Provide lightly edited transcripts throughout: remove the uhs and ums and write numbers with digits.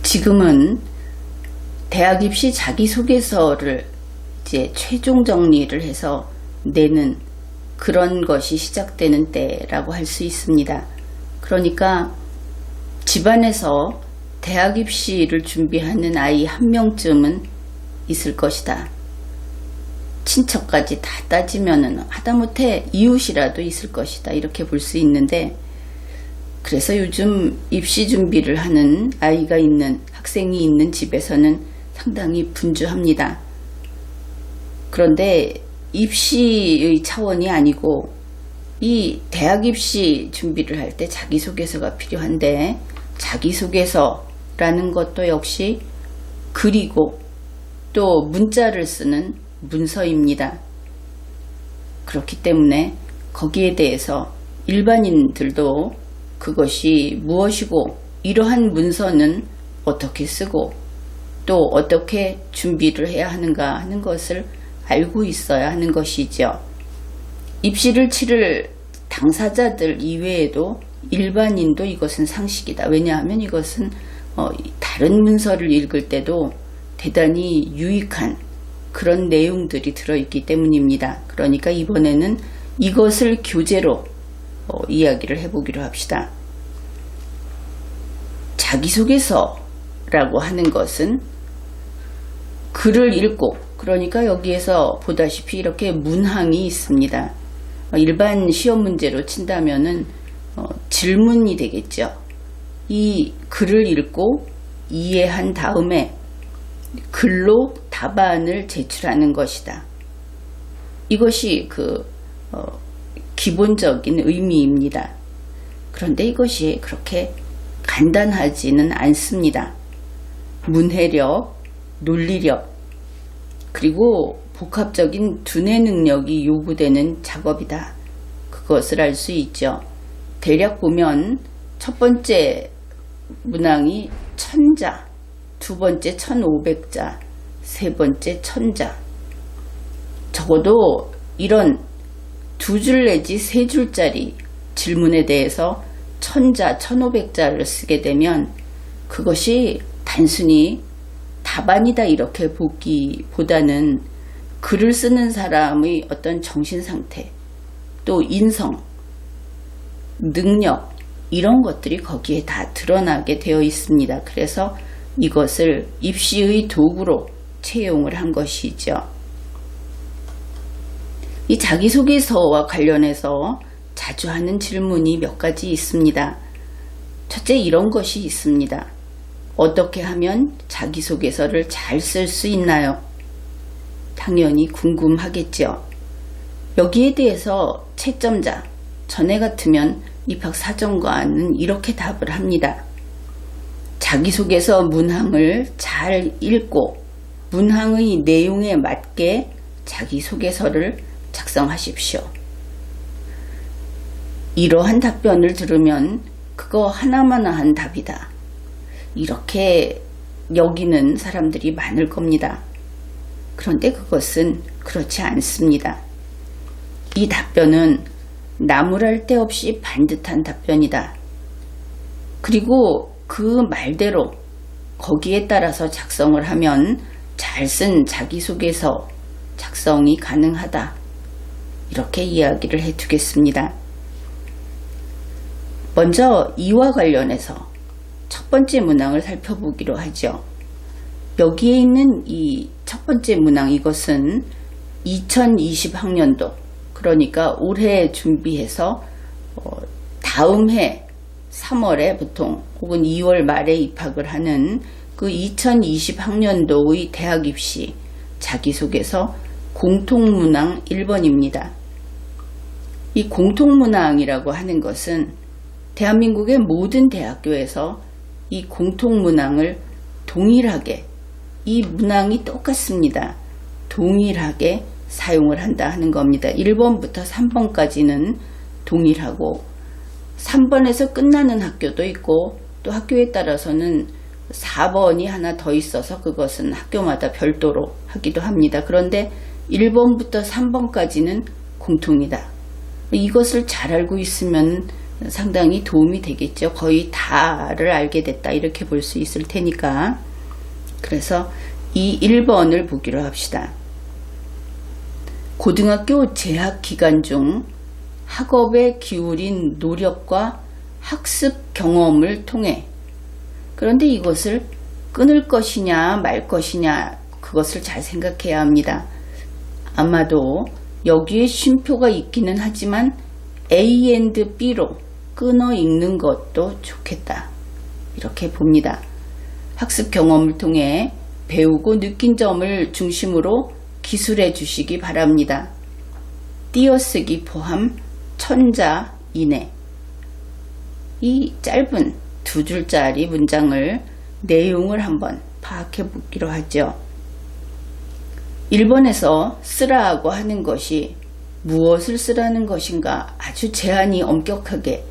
지금은 대학 입시 자기소개서를 이제 최종 정리를 해서 내는 그런 것이 시작되는 때라고 할 수 있습니다. 그러니까 집안에서 대학 입시를 준비하는 아이 한 명쯤은 있을 것이다. 친척까지 다 따지면은 하다못해 이웃이라도 있을 것이다. 이렇게 볼 수 있는데, 그래서 요즘 입시 준비를 하는 아이가 있는, 학생이 있는 집에서는 상당히 분주합니다. 그런데 입시의 차원이 아니고 이 대학 입시 준비를 할 때 자기소개서가 필요한데, 자기소개서라는 것도 역시 글이고 또 문자를 쓰는 문서입니다. 그렇기 때문에 거기에 대해서 일반인들도 그것이 무엇이고 이러한 문서는 어떻게 쓰고 또 어떻게 준비를 해야 하는가 하는 것을 알고 있어야 하는 것이죠. 입시를 치를 당사자들 이외에도 일반인도 이것은 상식이다. 왜냐하면 이것은 다른 문서를 읽을 때도 대단히 유익한 그런 내용들이 들어있기 때문입니다. 그러니까 이번에는 이것을 교재로 이야기를 해보기로 합시다. 자기소개서라고 하는 것은 글을 읽고, 그러니까 여기에서 보다시피 이렇게 문항이 있습니다. 일반 시험 문제로 친다면은 질문이 되겠죠. 이 글을 읽고 이해한 다음에 글로 답안을 제출하는 것이다. 이것이 기본적인 의미입니다. 그런데 이것이 그렇게 간단하지는 않습니다. 문해력, 논리력, 그리고 복합적인 두뇌 능력이 요구되는 작업이다. 그것을 알 수 있죠. 대략 보면 첫 번째 문항이 1000자, 두 번째 1500자, 세 번째 1000자. 적어도 이런 두 줄 내지 세 줄짜리 질문에 대해서 1000자, 1500자를 쓰게 되면 그것이 단순히 답안이다 이렇게 보기보다는 글을 쓰는 사람의 어떤 정신상태, 또 인성, 능력, 이런 것들이 거기에 다 드러나게 되어 있습니다. 그래서 이것을 입시의 도구로 채용을 한 것이죠. 이 자기소개서와 관련해서 자주 하는 질문이 몇 가지 있습니다. 첫째, 이런 것이 있습니다. 어떻게 하면 자기소개서를 잘 쓸 수 있나요? 당연히 궁금하겠죠. 여기에 대해서 채점자, 전에 같으면 입학사정관은 이렇게 답을 합니다. 자기소개서 문항을 잘 읽고 문항의 내용에 맞게 자기소개서를 작성하십시오. 이러한 답변을 들으면 그거 하나마나 한 답이다. 이렇게 여기는 사람들이 많을 겁니다. 그런데 그것은 그렇지 않습니다. 이 답변은 나무랄 데 없이 반듯한 답변이다. 그리고 그 말대로 거기에 따라서 작성을 하면 잘 쓴 자기소개서 작성이 가능하다. 이렇게 이야기를 해두겠습니다. 먼저 이와 관련해서 첫 번째 문항을 살펴보기로 하죠. 여기에 있는 이 첫 번째 문항, 이것은 2020학년도, 그러니까 올해 준비해서 다음 해 3월에 보통 혹은 2월 말에 입학을 하는 그 2020학년도의 대학 입시 자기소개서 공통문항 1번입니다. 이 공통문항이라고 하는 것은 대한민국의 모든 대학교에서 이 공통문항을 동일하게, 이 문항이 똑같습니다. 동일하게 사용을 한다 하는 겁니다. 1번부터 3번까지는 동일하고 3번에서 끝나는 학교도 있고 또 학교에 따라서는 4번이 하나 더 있어서 그것은 학교마다 별도로 하기도 합니다. 그런데 1번부터 3번까지는 공통이다. 이것을 잘 알고 있으면 상당히 도움이 되겠죠. 거의 다를 알게 됐다 이렇게 볼 수 있을 테니까. 그래서 이 1번을 보기로 합시다. 고등학교 재학 기간 중 학업에 기울인 노력과 학습 경험을 통해, 그런데 이것을 끊을 것이냐 말 것이냐 그것을 잘 생각해야 합니다. 아마도 여기에 쉼표가 있기는 하지만 A and B로 끊어 읽는 것도 좋겠다 이렇게 봅니다. 학습 경험을 통해 배우고 느낀 점을 중심으로 기술해 주시기 바랍니다. 띄어쓰기 포함 천자 이내. 이 짧은 2줄짜리 문장을 내용을 한번 파악해 보기로 하죠. 1번에서 쓰라고 하는 것이 무엇을 쓰라는 것인가 아주 제한이 엄격하게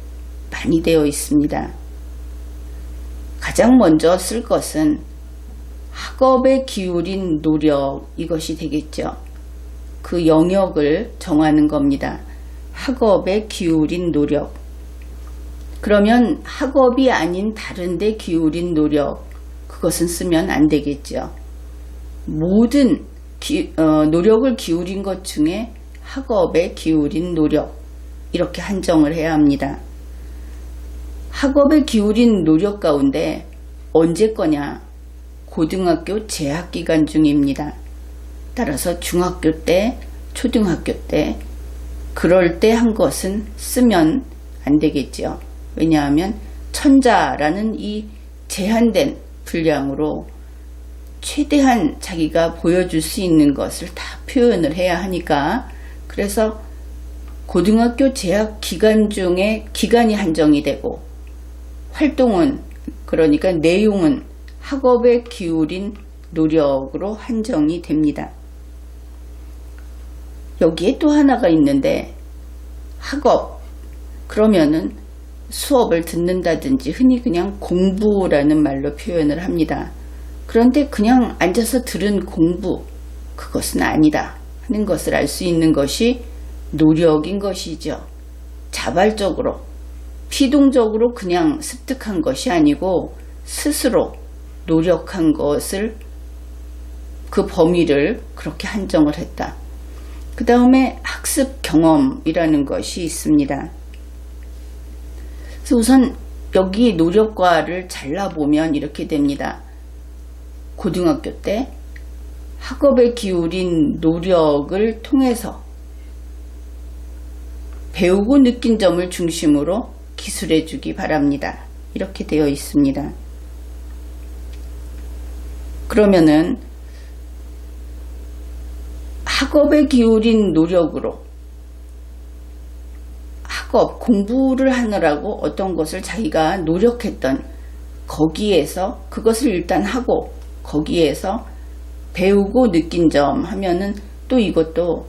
많이 되어 있습니다. 가장 먼저 쓸 것은 학업에 기울인 노력, 이것이 되겠죠. 그 영역을 정하는 겁니다. 학업에 기울인 노력. 그러면 학업이 아닌 다른 데 기울인 노력, 그것은 쓰면 안 되겠죠. 모든 노력을 기울인 것 중에 학업에 기울인 노력, 이렇게 한정을 해야 합니다. 학업에 기울인 노력 가운데 언제 거냐? 고등학교 재학 기간 중입니다. 따라서 중학교 때, 초등학교 때, 그럴 때 한 것은 쓰면 안 되겠죠. 왜냐하면 천자라는 이 제한된 분량으로 최대한 자기가 보여줄 수 있는 것을 다 표현을 해야 하니까, 그래서 고등학교 재학 기간 중에 기간이 한정이 되고 활동은, 그러니까 내용은 학업에 기울인 노력으로 한정이 됩니다. 여기에 또 하나가 있는데, 학업 그러면은 수업을 듣는다든지 흔히 그냥 공부라는 말로 표현을 합니다. 그런데 그냥 앉아서 들은 공부, 그것은 아니다 하는 것을 알 수 있는 것이 노력인 것이죠. 자발적으로, 피동적으로 그냥 습득한 것이 아니고 스스로 노력한 것을, 그 범위를 그렇게 한정을 했다. 그 다음에 학습 경험이라는 것이 있습니다. 그래서 우선 여기 노력과를 잘라보면 이렇게 됩니다. 고등학교 때 학업에 기울인 노력을 통해서 배우고 느낀 점을 중심으로 기술해 주기 바랍니다. 이렇게 되어 있습니다. 그러면은 학업에 기울인 노력으로 학업, 공부를 하느라고 어떤 것을 자기가 노력했던 거기에서 그것을 일단 하고 거기에서 배우고 느낀 점 하면은 또 이것도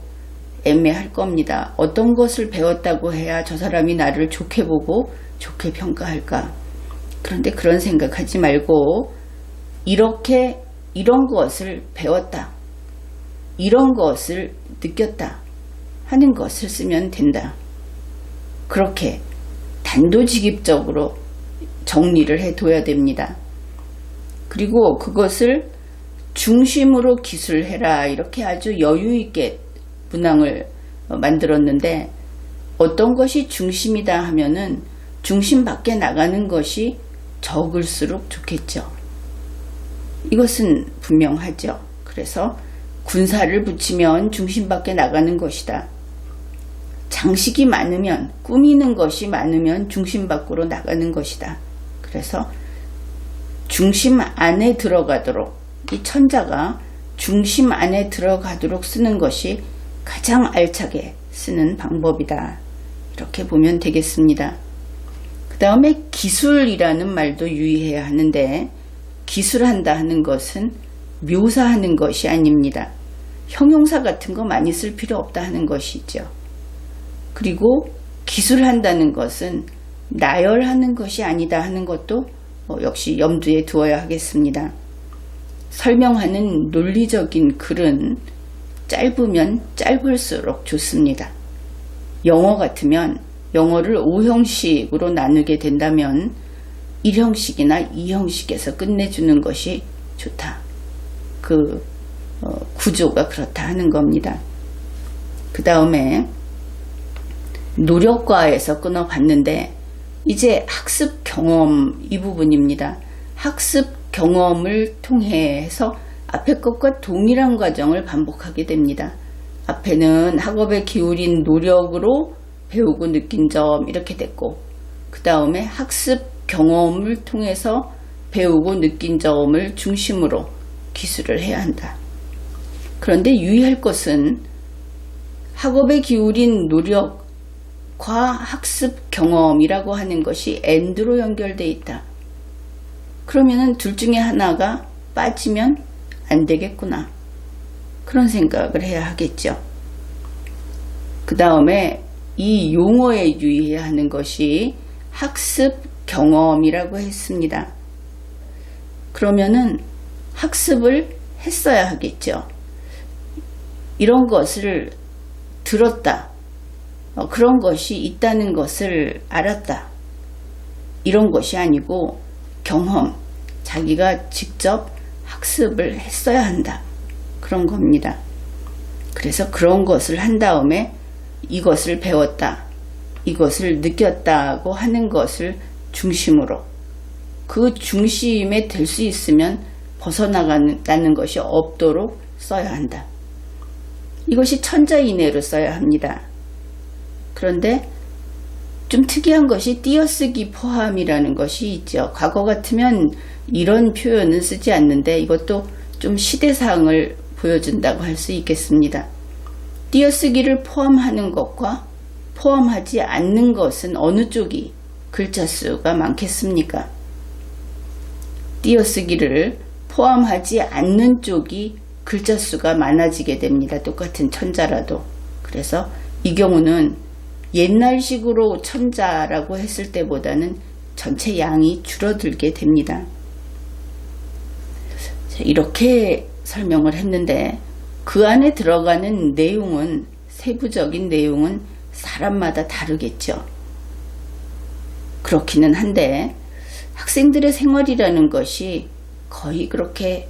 애매할 겁니다. 어떤 것을 배웠다고 해야 저 사람이 나를 좋게 보고 좋게 평가할까? 그런데 그런 생각하지 말고 이렇게 이런 것을 배웠다, 이런 것을 느꼈다 하는 것을 쓰면 된다. 그렇게 단도직입적으로 정리를 해둬야 됩니다. 그리고 그것을 중심으로 기술해라, 이렇게 아주 여유있게 문항을 만들었는데, 어떤 것이 중심이다 하면은 중심 밖에 나가는 것이 적을수록 좋겠죠. 이것은 분명하죠. 그래서 군사를 붙이면 중심 밖에 나가는 것이다. 장식이 많으면, 꾸미는 것이 많으면 중심 밖으로 나가는 것이다. 그래서 중심 안에 들어가도록, 이 천자가 중심 안에 들어가도록 쓰는 것이 가장 알차게 쓰는 방법이다. 이렇게 보면 되겠습니다. 그 다음에 기술이라는 말도 유의해야 하는데, 기술한다 하는 것은 묘사하는 것이 아닙니다. 형용사 같은 거 많이 쓸 필요 없다 하는 것이죠. 그리고 기술한다는 것은 나열하는 것이 아니다 하는 것도 역시 염두에 두어야 하겠습니다. 설명하는 논리적인 글은 짧으면 짧을수록 좋습니다. 영어 같으면 영어를 5형식으로 나누게 된다면 1형식이나 2형식에서 끝내주는 것이 좋다. 구조가 그렇다 하는 겁니다. 그 다음에 노력과에서 끊어봤는데 이제 학습 경험 이 부분입니다. 학습 경험을 통해서 앞에 것과 동일한 과정을 반복하게 됩니다. 앞에는 학업에 기울인 노력으로 배우고 느낀 점 이렇게 됐고, 그 다음에 학습 경험을 통해서 배우고 느낀 점을 중심으로 기술을 해야 한다. 그런데 유의할 것은 학업에 기울인 노력과 학습 경험이라고 하는 것이 AND로 연결되어 있다. 그러면은 둘 중에 하나가 빠지면 안 되겠구나. 그런 생각을 해야 하겠죠. 그 다음에 이 용어에 유의해야 하는 것이 학습 경험이라고 했습니다. 그러면은 학습을 했어야 하겠죠. 이런 것을 들었다. 그런 것이 있다는 것을 알았다. 이런 것이 아니고 경험, 자기가 직접 학습을 했어야 한다. 그런 겁니다. 그래서 그런 것을 한 다음에 이것을 배웠다, 이것을 느꼈다고 하는 것을 중심으로, 그 중심에 될 수 있으면 벗어나가는 것이 없도록 써야 한다. 이것이 천자이내로 써야 합니다. 그런데 좀 특이한 것이 띄어쓰기 포함이라는 것이 있죠. 과거 같으면 이런 표현은 쓰지 않는데 이것도 좀 시대상을 보여준다고 할 수 있겠습니다. 띄어쓰기를 포함하는 것과 포함하지 않는 것은 어느 쪽이 글자 수가 많겠습니까? 띄어쓰기를 포함하지 않는 쪽이 글자 수가 많아지게 됩니다. 똑같은 천자라도. 그래서 이 경우는 옛날식으로 천자라고 했을 때보다는 전체 양이 줄어들게 됩니다. 이렇게 설명을 했는데 그 안에 들어가는 내용은, 세부적인 내용은 사람마다 다르겠죠. 그렇기는 한데 학생들의 생활이라는 것이 거의 그렇게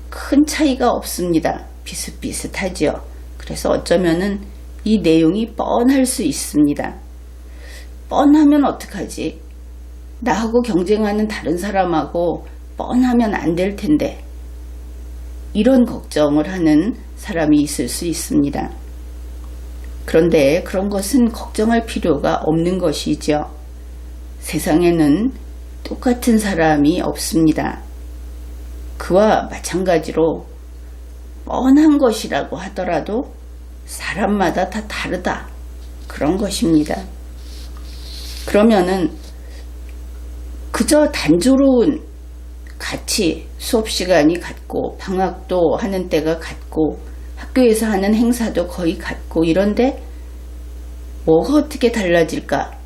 큰 차이가 없습니다. 비슷비슷하죠. 그래서 어쩌면은 이 내용이 뻔할 수 있습니다. 뻔하면 어떡하지? 나하고 경쟁하는 다른 사람하고 뻔하면 안 될 텐데. 이런 걱정을 하는 사람이 있을 수 있습니다. 그런데 그런 것은 걱정할 필요가 없는 것이죠. 세상에는 똑같은 사람이 없습니다. 그와 마찬가지로 뻔한 것이라고 하더라도 사람마다 다 다르다. 그런 것입니다. 그러면은 그저 단조로운 같이 수업 시간이 같고 방학도 하는 때가 같고 학교에서 하는 행사도 거의 같고 이런데 뭐가 어떻게 달라질까?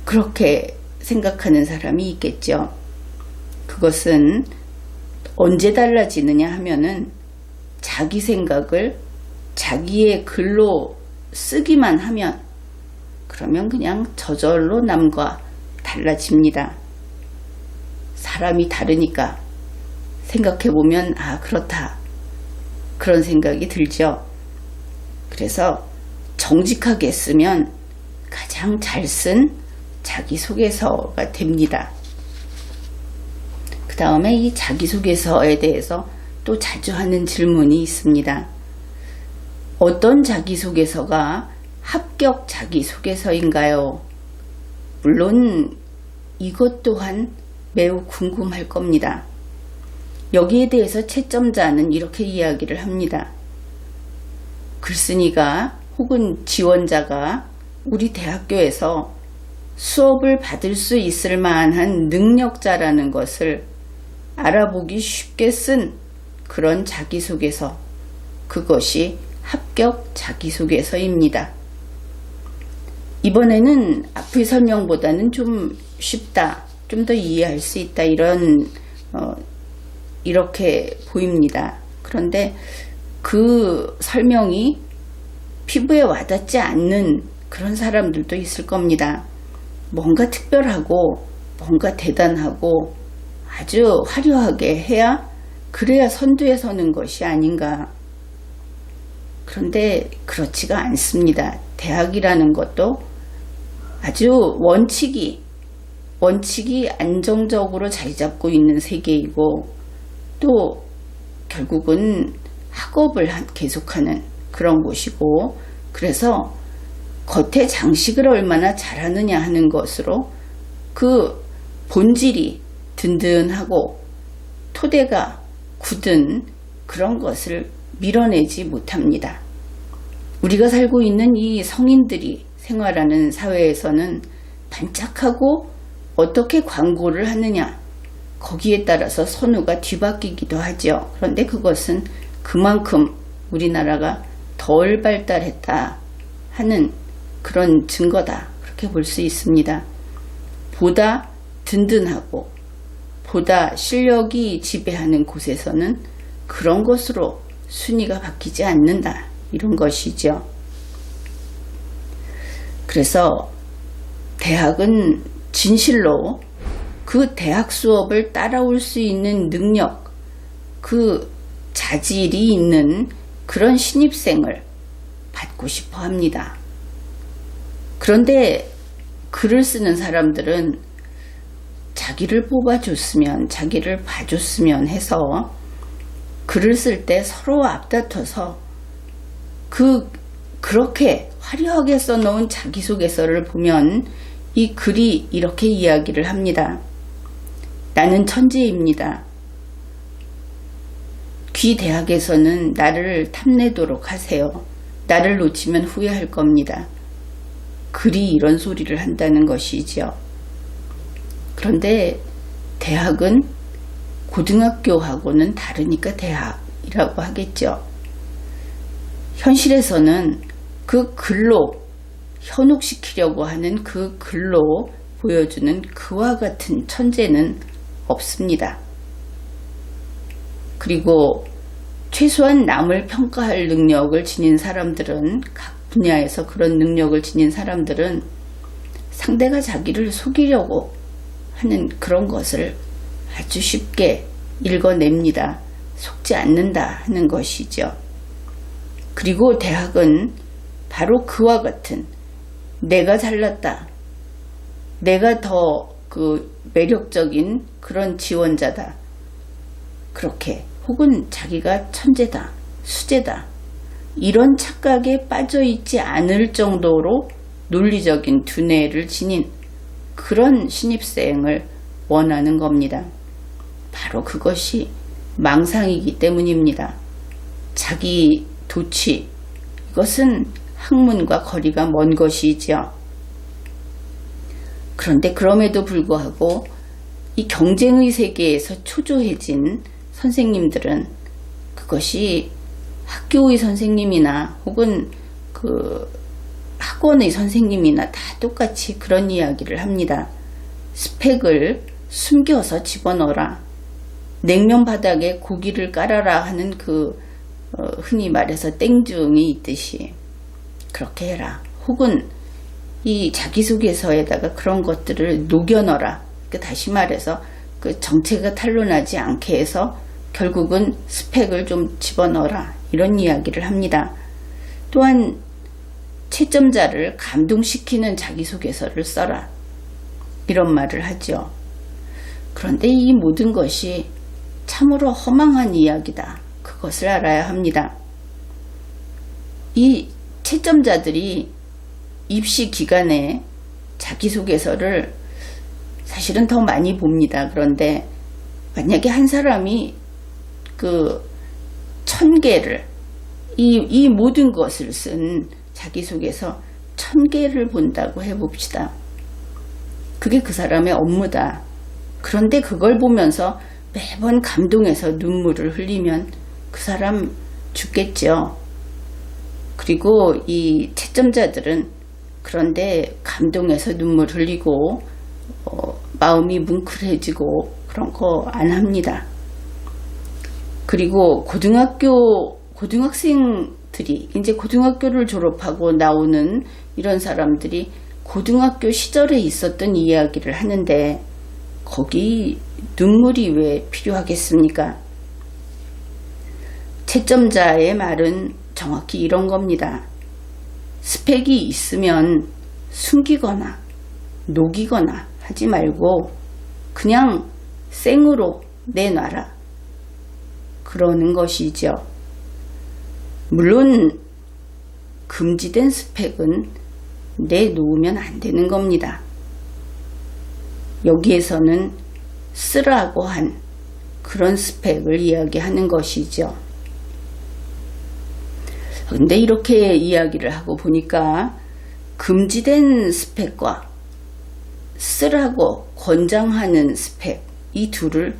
그렇게 생각하는 사람이 있겠죠. 그것은 언제 달라지느냐 하면은 자기 생각을 자기의 글로 쓰기만 하면 그러면 그냥 저절로 남과 달라집니다. 사람이 다르니까 생각해보면 아 그렇다 그런 생각이 들죠. 그래서 정직하게 쓰면 가장 잘 쓴 자기소개서가 됩니다. 그 다음에 이 자기소개서에 대해서 또 자주 하는 질문이 있습니다. 어떤 자기소개서가 합격 자기소개서인가요? 물론 이것 또한 매우 궁금할 겁니다. 여기에 대해서 채점자는 이렇게 이야기를 합니다. 글쓴이가 혹은 지원자가 우리 대학교에서 수업을 받을 수 있을 만한 능력자라는 것을 알아보기 쉽게 쓴 그런 자기소개서, 그것이 합격 자기소개서입니다. 이번에는 앞의 설명보다는 좀 쉽다, 좀 더 이해할 수 있다 이렇게 보입니다. 그런데 그 설명이 피부에 와닿지 않는 그런 사람들도 있을 겁니다. 뭔가 특별하고 뭔가 대단하고 아주 화려하게 해야 그래야 선두에 서는 것이 아닌가. 그런데 그렇지가 않습니다. 대학이라는 것도 아주 원칙이 안정적으로 자리 잡고 있는 세계이고 또 결국은 학업을 계속하는 그런 곳이고 그래서 겉에 장식을 얼마나 잘하느냐 하는 것으로 그 본질이 든든하고 토대가 굳은 그런 것을 밀어내지 못합니다. 우리가 살고 있는 이 성인들이 생활하는 사회에서는 반짝하고 어떻게 광고를 하느냐 거기에 따라서 선호가 뒤바뀌기도 하죠. 그런데 그것은 그만큼 우리나라가 덜 발달했다 하는 그런 증거다 그렇게 볼 수 있습니다. 보다 든든하고 보다 실력이 지배하는 곳에서는 그런 것으로 순위가 바뀌지 않는다 이런 것이죠. 그래서 대학은 진실로 그 대학 수업을 따라올 수 있는 능력, 그 자질이 있는 그런 신입생을 받고 싶어 합니다. 그런데 글을 쓰는 사람들은 자기를 뽑아줬으면, 자기를 봐줬으면 해서 글을 쓸 때 서로 앞다퉈서 그렇게 화려하게 써놓은 자기소개서를 보면 이 글이 이렇게 이야기를 합니다. 나는 천재입니다. 귀 대학에서는 나를 탐내도록 하세요. 나를 놓치면 후회할 겁니다. 글이 이런 소리를 한다는 것이죠. 그런데 대학은 고등학교하고는 다르니까 대학이라고 하겠죠. 현실에서는 그 글로 현혹시키려고 하는 그 글로 보여주는 그와 같은 천재는 없습니다. 그리고 최소한 남을 평가할 능력을 지닌 사람들은 각 분야에서 그런 능력을 지닌 사람들은 상대가 자기를 속이려고 하는 그런 것을 아주 쉽게 읽어냅니다. 속지 않는다 하는 것이죠. 그리고 대학은 바로 그와 같은 내가 잘났다. 내가 더 매력적인 그런 지원자다. 그렇게 혹은 자기가 천재다. 수재다. 이런 착각에 빠져있지 않을 정도로 논리적인 두뇌를 지닌 그런 신입생을 원하는 겁니다. 바로 그것이 망상이기 때문입니다. 자기 도취, 이것은 학문과 거리가 먼 것이죠. 그런데 그럼에도 불구하고 이 경쟁의 세계에서 초조해진 선생님들은 그것이 학교의 선생님이나 혹은 학원의 선생님이나 다 똑같이 그런 이야기를 합니다. 스펙을 숨겨서 집어넣어라. 냉면 바닥에 고기를 깔아라 하는 흔히 말해서 땡중이 있듯이 그렇게 해라. 혹은 이 자기소개서에다가 그런 것들을 녹여넣어라. 다시 말해서 그 정체가 탄로나지 않게 해서 결국은 스펙을 좀 집어넣어라. 이런 이야기를 합니다. 또한 채점자를 감동시키는 자기소개서를 써라. 이런 말을 하죠. 그런데 이 모든 것이 참으로 허망한 이야기다. 그것을 알아야 합니다. 이 채점자들이 입시 기간에 자기소개서를 사실은 더 많이 봅니다. 그런데 만약에 한 사람이 1000개를 이 모든 것을 쓴 자기소개서 1000개를 본다고 해봅시다. 그게 그 사람의 업무다. 그런데 그걸 보면서 매번 감동해서 눈물을 흘리면 그 사람 죽겠죠. 그리고 이 채점자들은 그런데 감동해서 눈물 흘리고 마음이 뭉클해지고 그런 거 안 합니다. 그리고 고등학생 사람들이 이제 고등학교를 졸업하고 나오는 이런 사람들이 고등학교 시절에 있었던 이야기를 하는데 거기 눈물이 왜 필요하겠습니까? 채점자의 말은 정확히 이런 겁니다. 스펙이 있으면 숨기거나 녹이거나 하지 말고 그냥 생으로 내놔라. 그러는 것이죠. 물론 금지된 스펙은 내놓으면 안 되는 겁니다. 여기에서는 쓰라고 한 그런 스펙을 이야기하는 것이죠. 근데 이렇게 이야기를 하고 보니까 금지된 스펙과 쓰라고 권장하는 스펙, 이 둘을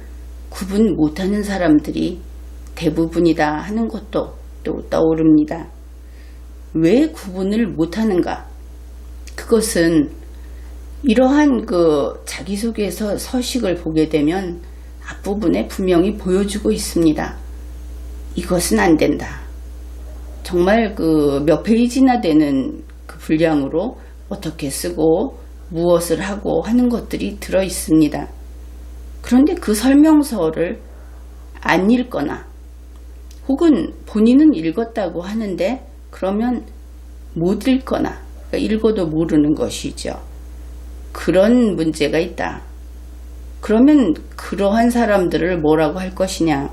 구분 못하는 사람들이 대부분이다 하는 것도 또 떠오릅니다. 왜 구분을 못하는가? 그것은 이러한 자기소개서 서식을 보게 되면 앞부분에 분명히 보여주고 있습니다. 이것은 안 된다. 정말 몇 페이지나 되는 그 분량으로 어떻게 쓰고 무엇을 하고 하는 것들이 들어 있습니다. 그런데 그 설명서를 안 읽거나 혹은 본인은 읽었다고 하는데 그러면 못 읽거나 읽어도 모르는 것이죠. 그런 문제가 있다. 그러면 그러한 사람들을 뭐라고 할 것이냐?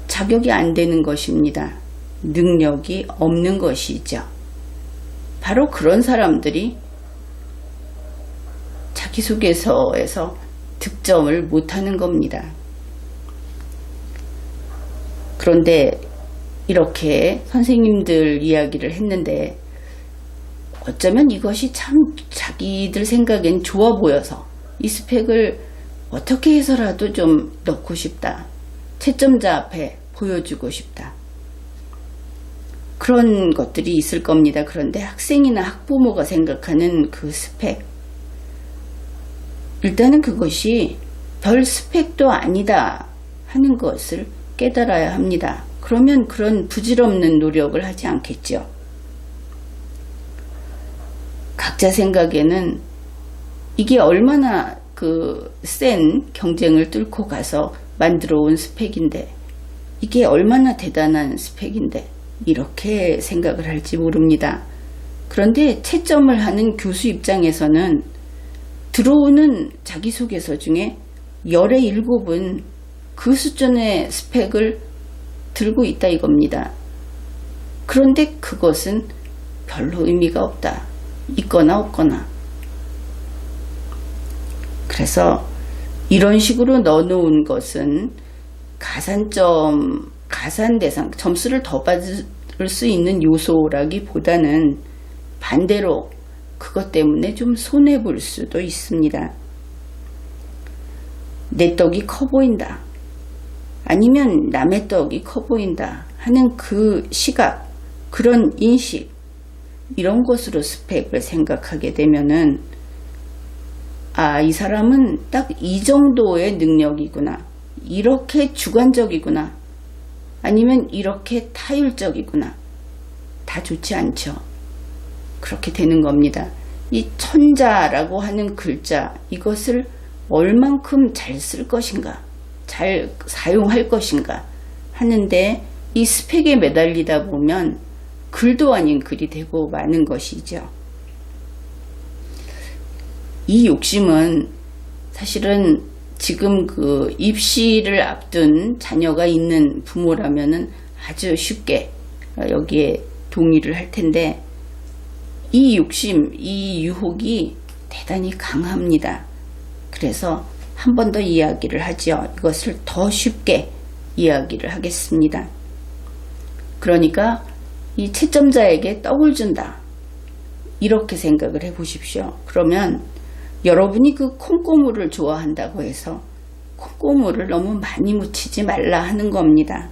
자격이 안 되는 것입니다. 능력이 없는 것이죠. 바로 그런 사람들이 자기소개서에서 득점을 못하는 겁니다. 그런데 이렇게 선생님들 이야기를 했는데 어쩌면 이것이 참 자기들 생각엔 좋아 보여서 이 스펙을 어떻게 해서라도 좀 넣고 싶다. 채점자 앞에 보여주고 싶다. 그런 것들이 있을 겁니다. 그런데 학생이나 학부모가 생각하는 그 스펙, 일단은 그것이 별 스펙도 아니다 하는 것을 깨달아야 합니다. 그러면 그런 부질없는 노력을 하지 않겠죠. 각자 생각에는 이게 얼마나 센 경쟁을 뚫고 가서 만들어 온 스펙인데, 이게 얼마나 대단한 스펙인데 이렇게 생각을 할지 모릅니다. 그런데 채점을 하는 교수 입장에서는 들어오는 자기소개서 중에 10의 7은 그 수준의 스펙을 들고 있다 이겁니다. 그런데 그것은 별로 의미가 없다. 있거나 없거나. 그래서 이런 식으로 넣어놓은 것은 가산 대상, 점수를 더 받을 수 있는 요소라기보다는 반대로 그것 때문에 좀 손해볼 수도 있습니다. 내 떡이 커 보인다. 아니면 남의 떡이 커 보인다 하는 그 시각, 그런 인식, 이런 것으로 스펙을 생각하게 되면은 이 사람은 딱 이 정도의 능력이구나. 이렇게 주관적이구나. 아니면 이렇게 타율적이구나. 다 좋지 않죠. 그렇게 되는 겁니다. 이 천자라고 하는 글자, 이것을 얼만큼 잘 쓸 것인가, 잘 사용할 것인가 하는데 이 스펙에 매달리다 보면 글도 아닌 글이 되고 마는 것이죠. 이 욕심은 사실은 지금 입시를 앞둔 자녀가 있는 부모라면은 아주 쉽게 여기에 동의를 할 텐데, 이 욕심, 이 유혹이 대단히 강합니다. 그래서 한 번 더 이야기를 하죠. 이것을 더 쉽게 이야기를 하겠습니다. 그러니까 이 채점자에게 떡을 준다. 이렇게 생각을 해 보십시오. 그러면 여러분이 그 콩고물을 좋아한다고 해서 콩고물을 너무 많이 묻히지 말라 하는 겁니다.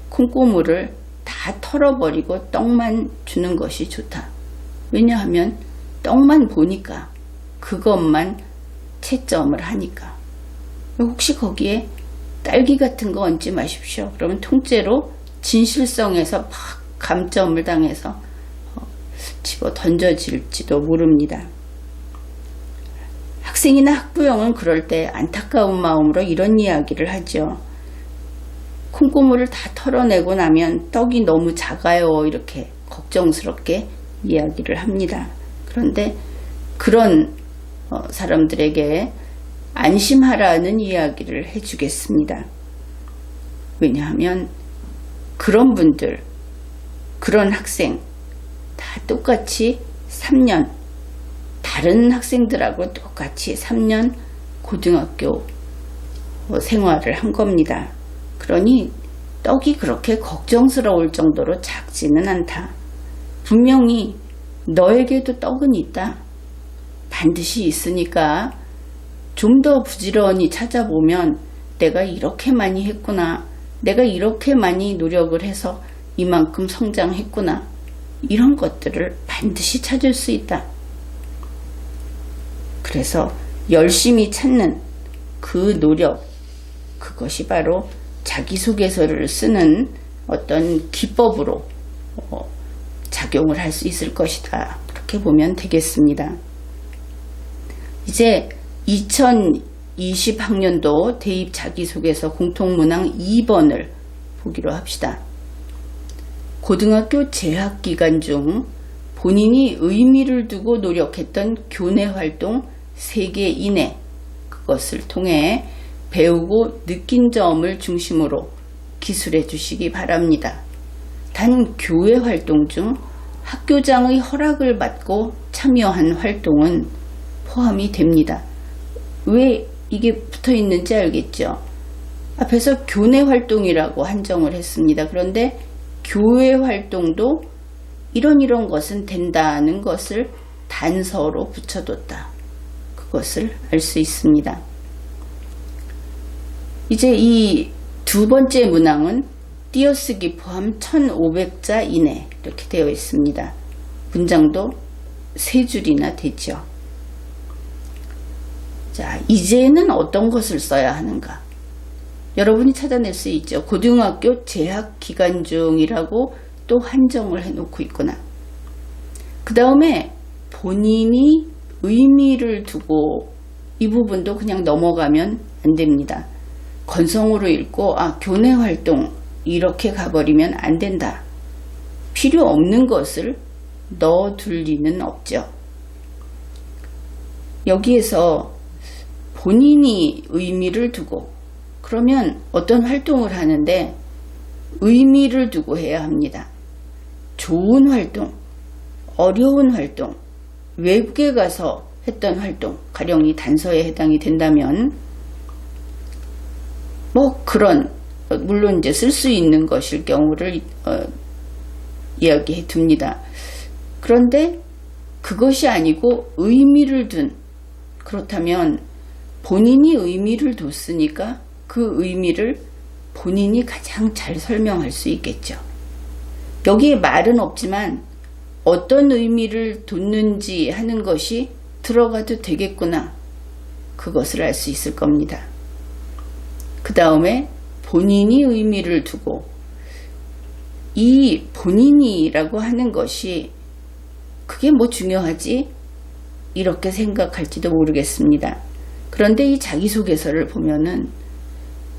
콩고물을 다 털어버리고 떡만 주는 것이 좋다. 왜냐하면 떡만 보니까 그것만 채점을 하니까. 혹시 거기에 딸기 같은 거 얹지 마십시오. 그러면 통째로 진실성에서 막 감점을 당해서 집어 던져질지도 모릅니다. 학생이나 학부형은 그럴 때 안타까운 마음으로 이런 이야기를 하죠. 콩고물을 다 털어내고 나면 떡이 너무 작아요. 이렇게 걱정스럽게 이야기를 합니다. 그런데 그런 사람들에게 안심하라는 이야기를 해주겠습니다. 왜냐하면 그런 분들, 그런 학생 다 똑같이 3년, 다른 학생들하고 똑같이 3년 고등학교 생활을 한 겁니다. 그러니 떡이 그렇게 걱정스러울 정도로 작지는 않다. 분명히 너에게도 떡은 있다. 반드시 있으니까 좀 더 부지런히 찾아보면 내가 이렇게 많이 했구나. 내가 이렇게 많이 노력을 해서 이만큼 성장했구나. 이런 것들을 반드시 찾을 수 있다. 그래서 열심히 찾는 그 노력, 그것이 바로 자기소개서를 쓰는 어떤 기법으로 작용을 할 수 있을 것이다. 그렇게 보면 되겠습니다. 이제 2020학년도 대입 자기소개서 공통문항 2번을 보기로 합시다. 고등학교 재학 기간 중 본인이 의미를 두고 노력했던 교내 활동 3개 이내, 그것을 통해 배우고 느낀 점을 중심으로 기술해 주시기 바랍니다. 단 교회 활동 중 학교장의 허락을 받고 참여한 활동은 포함이 됩니다. 왜 이게 붙어 있는지 알겠죠? 앞에서 교내 활동이라고 한정을 했습니다. 그런데 교회 활동도 이런 것은 된다는 것을 단서로 붙여뒀다. 그것을 알 수 있습니다. 이제 이 두 번째 문항은 띄어쓰기 포함 1500자 이내 이렇게 되어 있습니다. 문장도 3줄이나 되죠. 자, 이제는 어떤 것을 써야 하는가? 여러분이 찾아낼 수 있죠. 고등학교 재학 기간 중이라고 또 한정을 해놓고 있구나. 그 다음에 본인이 의미를 두고 이 부분도 그냥 넘어가면 안 됩니다. 건성으로 읽고 교내 활동 이렇게 가버리면 안 된다. 필요 없는 것을 넣어둘 리는 없죠. 여기에서 본인이 의미를 두고 그러면 어떤 활동을 하는데 의미를 두고 해야 합니다. 좋은 활동, 어려운 활동, 외국에 가서 했던 활동, 가령 이 단서에 해당이 된다면 그런 물론 이제 쓸 수 있는 것일 경우를 이야기해 둡니다. 그런데 그것이 아니고 의미를 둔, 그렇다면 본인이 의미를 뒀으니까 그 의미를 본인이 가장 잘 설명할 수 있겠죠. 여기에 말은 없지만 어떤 의미를 뒀는지 하는 것이 들어가도 되겠구나. 그것을 알 수 있을 겁니다. 그 다음에 본인이 의미를 두고 이 본인이라고 하는 것이 그게 뭐 중요하지? 이렇게 생각할지도 모르겠습니다. 그런데 이 자기소개서를 보면은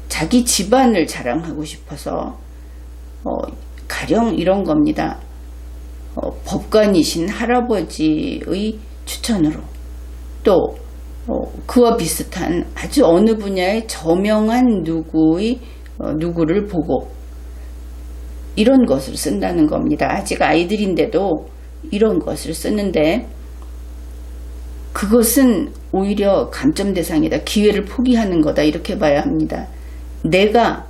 자기 집안을 자랑하고 싶어서 가령 이런 겁니다. 법관이신 할아버지의 추천으로 또 그와 비슷한 아주 어느 분야의 저명한 누구를 보고 이런 것을 쓴다는 겁니다. 아직 아이들인데도 이런 것을 쓰는데 그것은 오히려 감점 대상이다. 기회를 포기하는 거다. 이렇게 봐야 합니다. 내가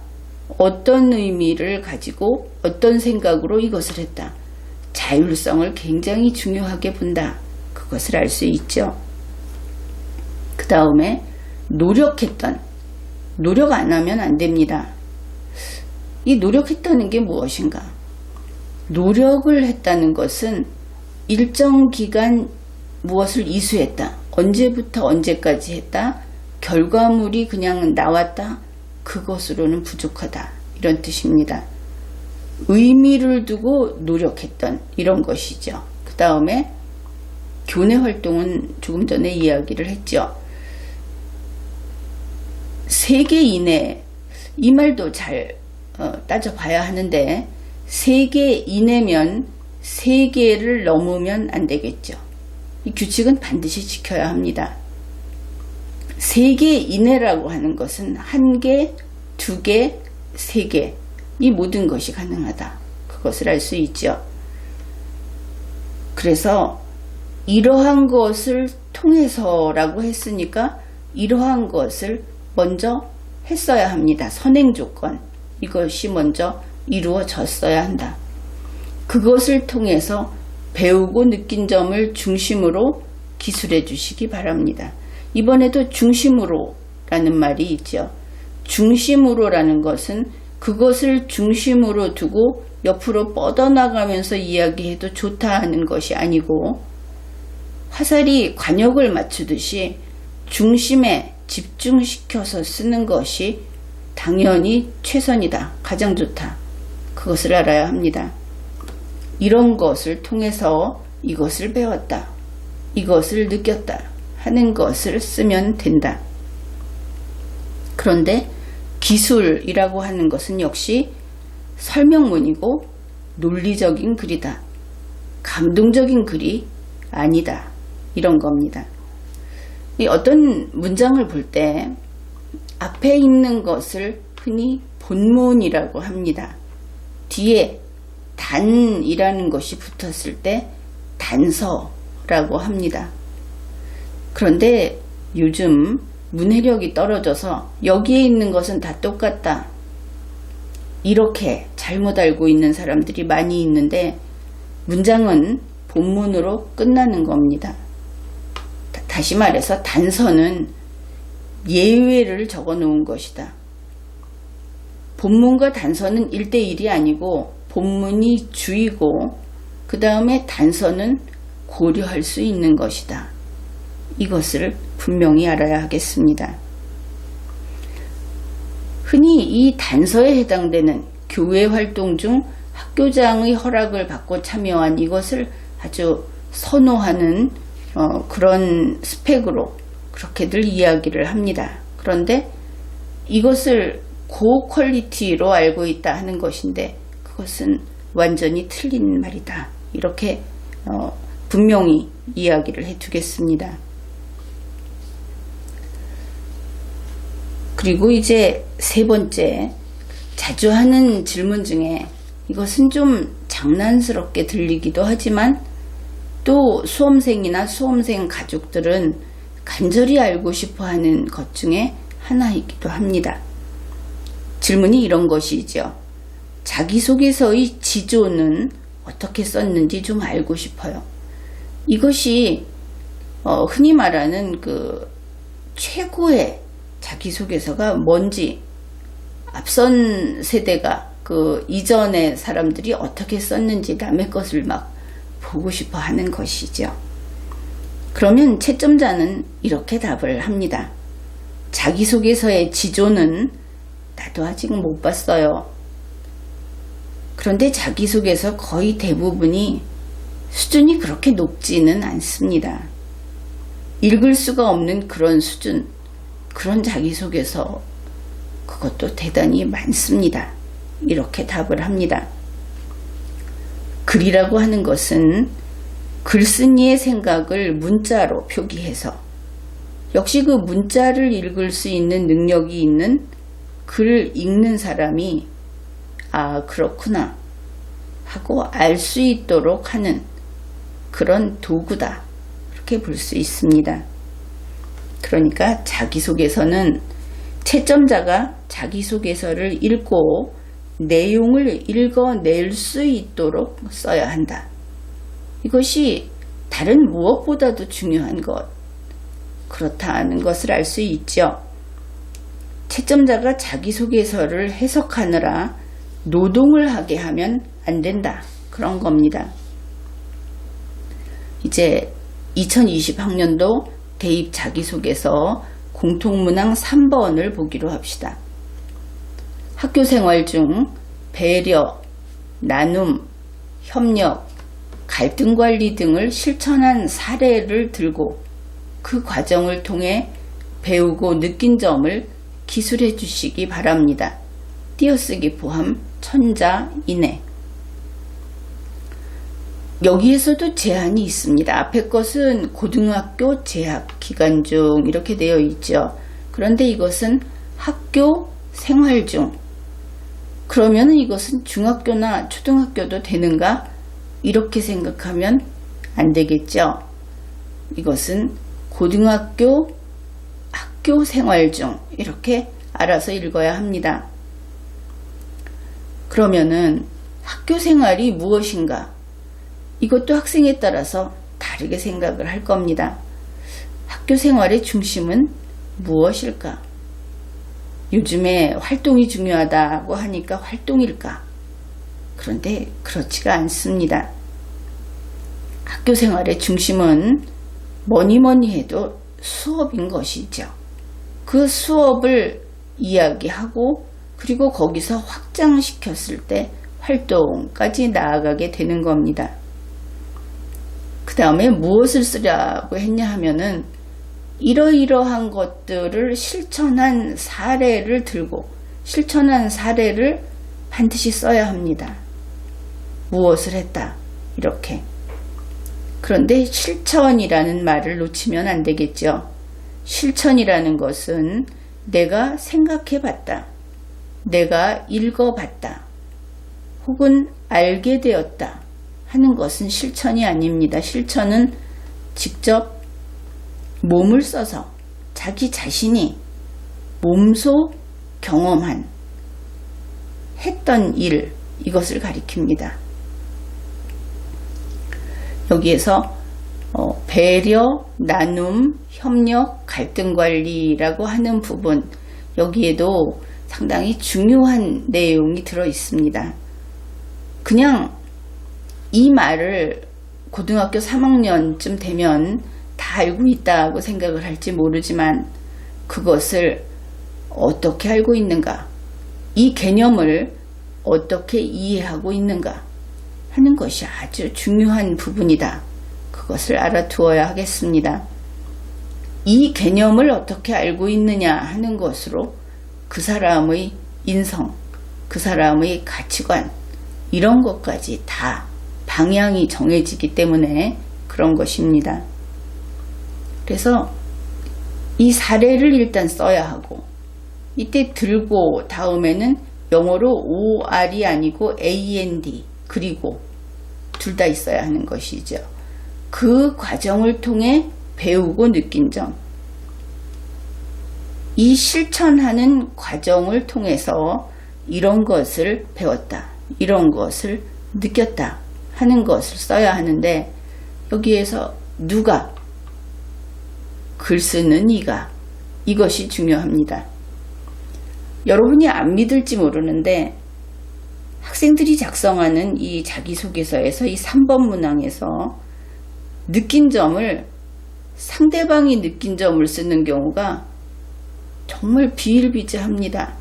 어떤 의미를 가지고 어떤 생각으로 이것을 했다. 자율성을 굉장히 중요하게 본다. 그것을 알 수 있죠. 그 다음에 노력했던, 노력 안 하면 안 됩니다. 이 노력했다는 게 무엇인가? 노력을 했다는 것은 일정 기간 무엇을 이수했다. 언제부터 언제까지 했다. 결과물이 그냥 나왔다. 그것으로는 부족하다. 이런 뜻입니다. 의미를 두고 노력했던 이런 것이죠. 그 다음에 교내 활동은 조금 전에 이야기를 했죠. 세계 이내, 이 말도 잘 따져봐야 하는데 세계 이내면 세계를 넘으면 안 되겠죠. 이 규칙은 반드시 지켜야 합니다. 세계 이내라고 하는 것은 1개, 2개, 3개 이 모든 것이 가능하다. 그것을 알 수 있죠. 그래서 이러한 것을 통해서라고 했으니까 이러한 것을 먼저 했어야 합니다. 선행 조건, 이것이 먼저 이루어졌어야 한다. 그것을 통해서 배우고 느낀 점을 중심으로 기술해 주시기 바랍니다. 이번에도 중심으로 라는 말이 있죠. 중심으로라는 것은 그것을 중심으로 두고 옆으로 뻗어나가면서 이야기해도 좋다 하는 것이 아니고 화살이 관역을 맞추듯이 중심에 집중시켜서 쓰는 것이 당연히 최선이다. 가장 좋다. 그것을 알아야 합니다. 이런 것을 통해서 이것을 배웠다. 이것을 느꼈다. 하는 것을 쓰면 된다. 그런데 기술이라고 하는 것은 역시 설명문이고 논리적인 글이다. 감동적인 글이 아니다. 이런 겁니다. 어떤 문장을 볼 때 앞에 있는 것을 흔히 본문이라고 합니다. 뒤에 단이라는 것이 붙었을 때 단서라고 합니다. 그런데 요즘 문해력이 떨어져서 여기에 있는 것은 다 똑같다. 이렇게 잘못 알고 있는 사람들이 많이 있는데 문장은 본문으로 끝나는 겁니다. 다시 말해서 단서는 예외를 적어 놓은 것이다. 본문과 단서는 1대1이 아니고 본문이 주이고 그 다음에 단서는 고려할 수 있는 것이다. 이것을 분명히 알아야 하겠습니다. 흔히 이 단서에 해당되는 교회 활동 중 학교장의 허락을 받고 참여한 이것을 아주 선호하는 그런 스펙으로 그렇게들 이야기를 합니다. 그런데 이것을 고퀄리티로 알고 있다 하는 것인데 그것은 완전히 틀린 말이다. 이렇게 분명히 이야기를 해두겠습니다. 그리고 이제 세 번째, 자주 하는 질문 중에 이것은 좀 장난스럽게 들리기도 하지만 또 수험생이나 수험생 가족들은 간절히 알고 싶어하는 것 중에 하나이기도 합니다. 질문이 이런 것이죠. 자기소개서의 지조는 어떻게 썼는지 좀 알고 싶어요. 이것이 흔히 말하는 그 최고의 자기소개서가 뭔지 앞선 세대가 그 이전의 사람들이 어떻게 썼는지 남의 것을 막 보고 싶어 하는 것이죠. 그러면 채점자는 이렇게 답을 합니다. 자기소개서의 지조는 나도 아직 못 봤어요. 그런데 자기소개서 거의 대부분이 수준이 그렇게 높지는 않습니다. 읽을 수가 없는 그런 수준, 그런 자기소개서 그것도 대단히 많습니다. 이렇게 답을 합니다. 글이라고 하는 것은 글쓴이의 생각을 문자로 표기해서 역시 그 문자를 읽을 수 있는 능력이 있는 글 읽는 사람이 아 그렇구나 하고 알 수 있도록 하는 그런 도구다. 이렇게 볼 수 있습니다. 그러니까 자기소개서는 채점자가 자기소개서를 읽고 내용을 읽어낼 수 있도록 써야 한다. 이것이 다른 무엇보다도 중요한 것, 그렇다는 것을 알 수 있죠. 채점자가 자기소개서를 해석하느라 노동을 하게 하면 안 된다. 그런 겁니다. 이제 2020학년도 대입 자기소개서 공통문항 3번을 보기로 합시다. 학교생활 중 배려, 나눔, 협력, 갈등 관리 등을 실천한 사례를 들고 그 과정을 통해 배우고 느낀 점을 기술해 주시기 바랍니다. 띄어쓰기 포함 천자 이내. 여기에서도 제한이 있습니다. 앞에 것은 고등학교 재학 기간 중 이렇게 되어 있죠. 그런데 이것은 학교 생활 중. 그러면 이것은 중학교나 초등학교도 되는가? 이렇게 생각하면 안 되겠죠. 이것은 고등학교 학교 생활 중 이렇게 알아서 읽어야 합니다. 그러면은 학교 생활이 무엇인가? 이것도 학생에 따라서 다르게 생각을 할 겁니다. 학교 생활의 중심은 무엇일까? 요즘에 활동이 중요하다고 하니까 활동일까? 그런데 그렇지가 않습니다. 학교 생활의 중심은 뭐니 해도 수업인 것이죠. 그 수업을 이야기하고 그리고 거기서 확장시켰을 때 활동까지 나아가게 되는 겁니다. 그 다음에 무엇을 쓰라고 했냐 하면은 이러이러한 것들을 실천한 사례를 들고 실천한 사례를 반드시 써야 합니다. 무엇을 했다 이렇게. 그런데 실천이라는 말을 놓치면 안 되겠죠. 실천이라는 것은 내가 생각해 봤다, 내가 읽어 봤다, 혹은 알게 되었다 하는 것은 실천이 아닙니다. 실천은 직접 몸을 써서 자기 자신이 몸소 경험한 했던 일, 이것을 가리킵니다. 여기에서 배려, 나눔, 협력, 갈등 관리라고 하는 부분, 여기에도 상당히 중요한 내용이 들어 있습니다. 그냥 이 말을 고등학교 3학년쯤 되면 다 알고 있다고 생각을 할지 모르지만 그것을 어떻게 알고 있는가, 이 개념을 어떻게 이해하고 있는가 하는 것이 아주 중요한 부분이다. 그것을 알아두어야 하겠습니다. 이 개념을 어떻게 알고 있느냐 하는 것으로 그 사람의 인성, 그 사람의 가치관, 이런 것까지 다 방향이 정해지기 때문에 그런 것입니다. 그래서 이 사례를 일단 써야 하고, 이때 들고 다음에는 영어로 OR이 아니고 AND, 그리고 둘 다 있어야 하는 것이죠. 그 과정을 통해 배우고 느낀 점, 이 실천하는 과정을 통해서 이런 것을 배웠다, 이런 것을 느꼈다 하는 것을 써야 하는데, 여기에서 누가, 글 쓰는 이가, 이것이 중요합니다. 여러분이 안 믿을지 모르는데 학생들이 작성하는 이 자기소개서에서 이 3번 문항에서 느낀 점을, 상대방이 느낀 점을 쓰는 경우가 정말 비일비재합니다.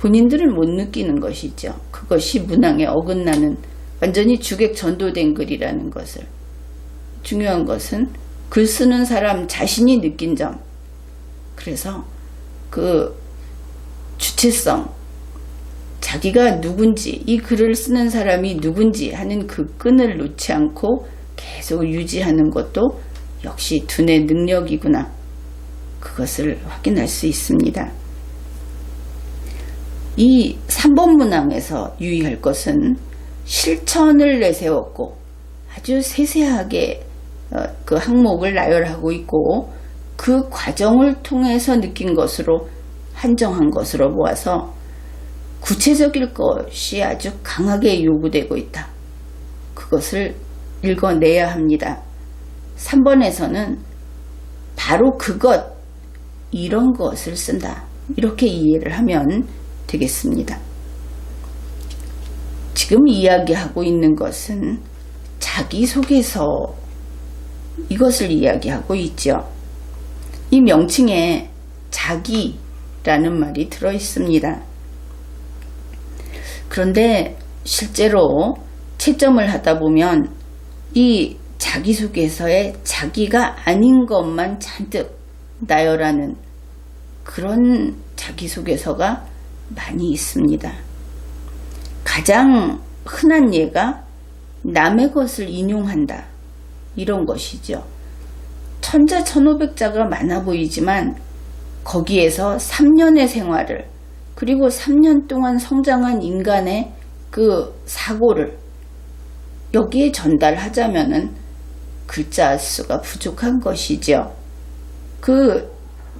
본인들은 못 느끼는 것이죠. 그것이 문항에 어긋나는, 완전히 주객 전도된 글이라는 것을. 중요한 것은 글 쓰는 사람 자신이 느낀 점. 그래서 그 주체성, 자기가 누군지, 이 글을 쓰는 사람이 누군지 하는 그 끈을 놓지 않고 계속 유지하는 것도 역시 두뇌 능력이구나, 그것을 확인할 수 있습니다. 이 3번 문항에서 유의할 것은 실천을 내세웠고 아주 세세하게 그 항목을 나열하고 있고, 그 과정을 통해서 느낀 것으로 한정한 것으로 모아서 구체적일 것이 아주 강하게 요구되고 있다. 그것을 읽어내야 합니다. 3번에서는 바로 그것, 이런 것을 쓴다, 이렇게 이해를 하면 되겠습니다. 지금 이야기하고 있는 것은 자기소개서, 이것을 이야기하고 있죠. 이 명칭에 자기라는 말이 들어 있습니다. 그런데 실제로 채점을 하다 보면 이 자기소개서에 자기가 아닌 것만 잔뜩 나열하는 그런 자기소개서가 많이 있습니다. 가장 흔한 예가 남의 것을 인용한다, 이런 것이죠. 천자천오백자가 많아 보이지만 거기에서 3년의 생활을, 그리고 3년 동안 성장한 인간의 그 사고를 여기에 전달하자면은 글자 수가 부족한 것이죠. 그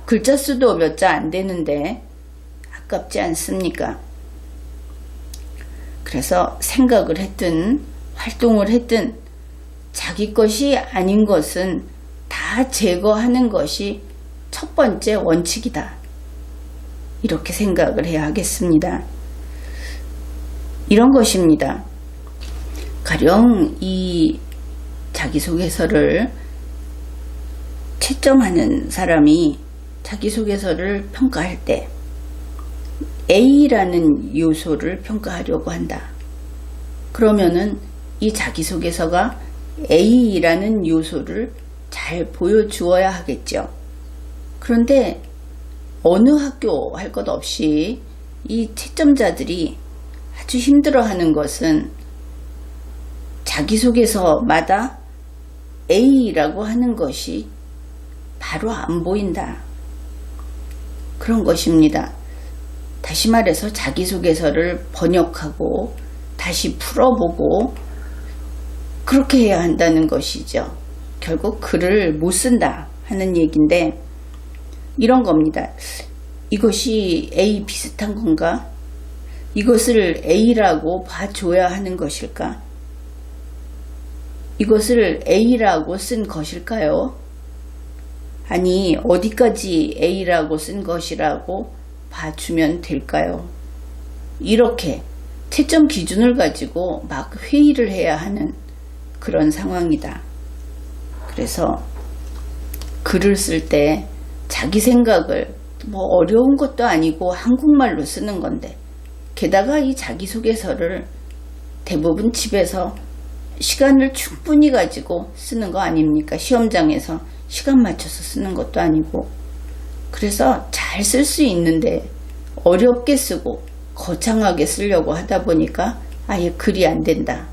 글자 수도 몇 자 안 되는데 아깝지 않습니까? 그래서 생각을 했든 활동을 했든 자기 것이 아닌 것은 다 제거하는 것이 첫 번째 원칙이다, 이렇게 생각을 해야 하겠습니다. 이런 것입니다. 가령 이 자기소개서를 채점하는 사람이 자기소개서를 평가할 때 A라는 요소를 평가하려고 한다. 그러면은 이 자기소개서가 A라는 요소를 잘 보여주어야 하겠죠. 그런데 어느 학교 할 것 없이 이 채점자들이 아주 힘들어하는 것은 자기소개서마다 A라고 하는 것이 바로 안 보인다, 그런 것입니다. 다시 말해서 자기소개서를 번역하고 다시 풀어보고 그렇게 해야 한다는 것이죠. 결국 글을 못 쓴다 하는 얘기인데, 이런 겁니다. 이것이 A 비슷한 건가? 이것을 A라고 봐줘야 하는 것일까? 이것을 A라고 쓴 것일까요? 아니, 어디까지 A라고 쓴 것이라고 봐주면 될까요? 이렇게 채점 기준을 가지고 막 회의를 해야 하는 그런 상황이다. 그래서 글을 쓸 때 자기 생각을, 뭐 어려운 것도 아니고 한국말로 쓰는 건데, 게다가 이 자기소개서를 대부분 집에서 시간을 충분히 가지고 쓰는 거 아닙니까? 시험장에서 시간 맞춰서 쓰는 것도 아니고. 그래서 잘 쓸 수 있는데 어렵게 쓰고 거창하게 쓰려고 하다 보니까 아예 글이 안 된다,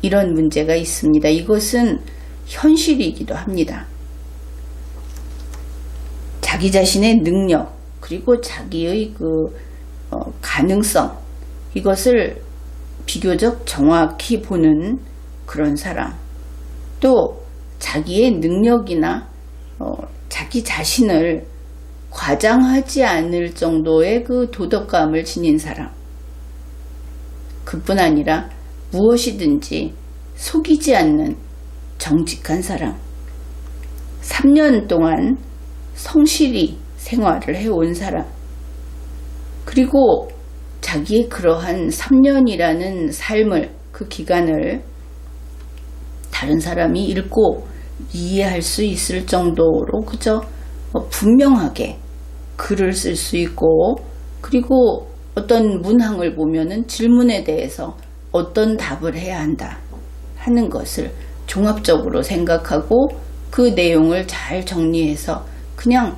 이런 문제가 있습니다. 이것은 현실이기도 합니다. 자기 자신의 능력, 그리고 자기의 가능성, 이것을 비교적 정확히 보는 그런 사람, 또 자기의 능력이나 자기 자신을 과장하지 않을 정도의 그 도덕감을 지닌 사람, 그뿐 아니라 무엇이든지 속이지 않는 정직한 사람, 3년 동안 성실히 생활을 해온 사람, 그리고 자기의 그러한 3년이라는 삶을, 그 기간을 다른 사람이 읽고 이해할 수 있을 정도로 그저 분명하게 글을 쓸 수 있고, 그리고 어떤 문항을 보면은 질문에 대해서 어떤 답을 해야 한다 하는 것을 종합적으로 생각하고 그 내용을 잘 정리해서 그냥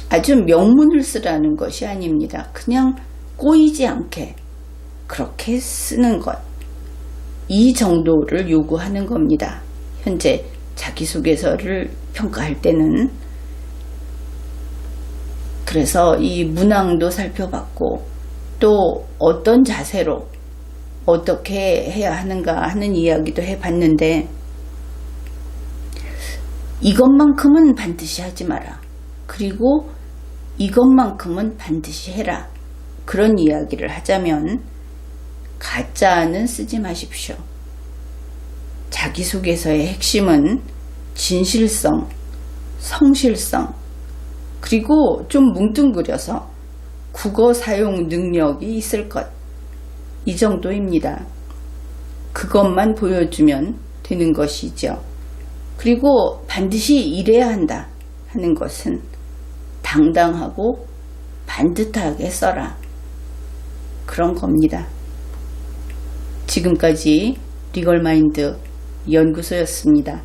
아주 명문을 쓰라는 것이 아닙니다. 그냥 꼬이지 않게 그렇게 쓰는 것, 이 정도를 요구하는 겁니다. 현재 자기소개서를 평가할 때는. 그래서 이 문항도 살펴봤고, 또 어떤 자세로 어떻게 해야 하는가 하는 이야기도 해봤는데, 이것만큼은 반드시 하지 마라, 그리고 이것만큼은 반드시 해라, 그런 이야기를 하자면 가짜는 쓰지 마십시오. 자기소개서의 핵심은 진실성, 성실성, 그리고 좀 뭉뚱그려서 국어 사용 능력이 있을 것, 이 정도입니다. 그것만 보여주면 되는 것이죠. 그리고 반드시 이래야 한다 하는 것은 당당하고 반듯하게 써라, 그런 겁니다. 지금까지 리걸마인드 연구소였습니다.